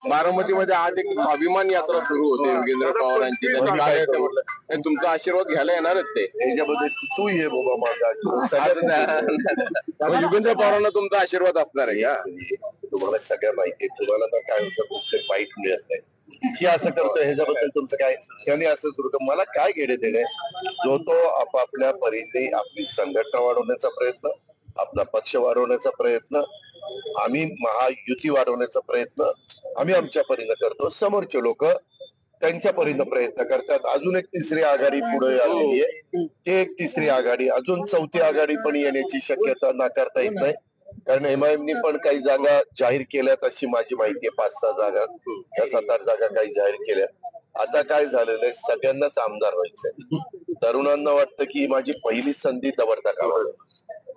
बारामतीमध्ये आज एक स्वाभिमान यात्रा सुरू होते योगेंद्र पवारांची. त्यांनी काय आहे ते म्हटलं, "नाही, तुमचा आशीर्वाद घ्यायला येणारच ते." याच्यामध्ये तू ये बाबा माझा मग योगेंद्र पवारांना तुमचा आशीर्वाद असणार आहे का? तुम्हाला सगळं माहिती आहे. तुम्हाला तर काय होतं कुठले बाईट मिळत नाही की असं करतोय ह्याच्याबद्दल तुमचं काय त्यांनी असं सुरू कर मला काय घेणे देणे जो तो आपापल्या परीने आपली संघटना वाढवण्याचा प्रयत्न आपला पक्ष वाढवण्याचा प्रयत्न आम्ही महायुती वाढवण्याचा प्रयत्न आम्ही आमच्या परीने करतो समोरचे लोक त्यांच्या परीने प्रयत्न करतात अजून एक तिसरी आघाडी पुढे आलेली आहे ते एक तिसरी आघाडी अजून चौथी आघाडी पण येण्याची शक्यता नाकारता येत नाही कारण एमआयएमनी पण काही जागा जाहीर केल्यात अशी माझी माहिती आहे 5-6 जागा या 7-8 जागा काही जाहीर केल्या आता काय झालेलं आहे सगळ्यांनाच आमदार व्हायचंय तरुणांना वाटतं की ही माझी पहिली संधी दवडता कामा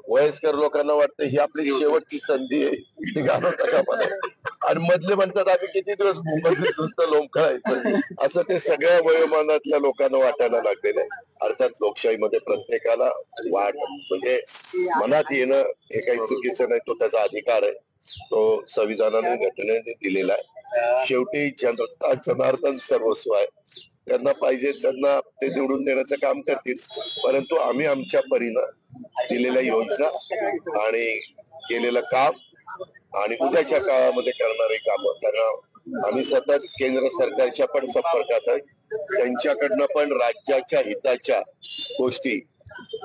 वयस्कर लोकांना वाटतं ही आपली शेवटची संधी आहे घालवता कामा आणि मधले म्हणतात आम्ही किती दिवस मुंबईत नुसतं लोंबकळायचं असं ते सगळ्या वयोमानातल्या लोकांना वाटायला लागलेलं आहे अर्थात लोकशाहीमध्ये प्रत्येकाला वाट म्हणजे मनात येणं हे काही चुकीचं नाही तो त्याचा अधिकार आहे तो संविधानाने घटनेने दिलेला आहे शेवटी जनता जनार्दन सर्वस्व आहे त्यांना पाहिजे त्यांना ते निवडून देण्याचं काम करतील परंतु आम्ही आमच्या परीनं दिलेल्या योजना आणि केलेलं काम आणि उद्याच्या काळामध्ये करणारे काम कारण आम्ही सतत केंद्र सरकारच्या पण संपर्कात आहे त्यांच्याकडनं पण राज्याच्या हिताच्या गोष्टी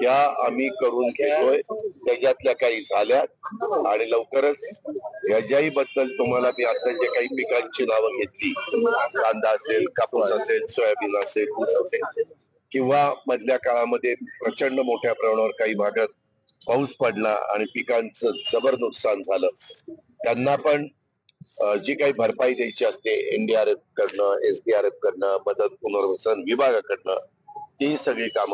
या आम्ही करून घेतोय त्याच्यातल्या काही झाल्या आणि लवकरच याच्याही बद्दल तुम्हाला मी आता जे काही पिकांची नावं घेतली कांदा असेल कापूस असेल सोयाबीन असेल ऊस असेल किंवा मधल्या काळामध्ये प्रचंड मोठ्या प्रमाणावर काही भागात पाऊस पडला आणि पिकांचं जबर नुकसान झालं त्यांना पण जी काही भरपाई द्यायची असते एनडीआरएफ कडनं एसडीआरएफ कडनं मदत पुनर्वसन विभागाकडनं ती सगळी कामं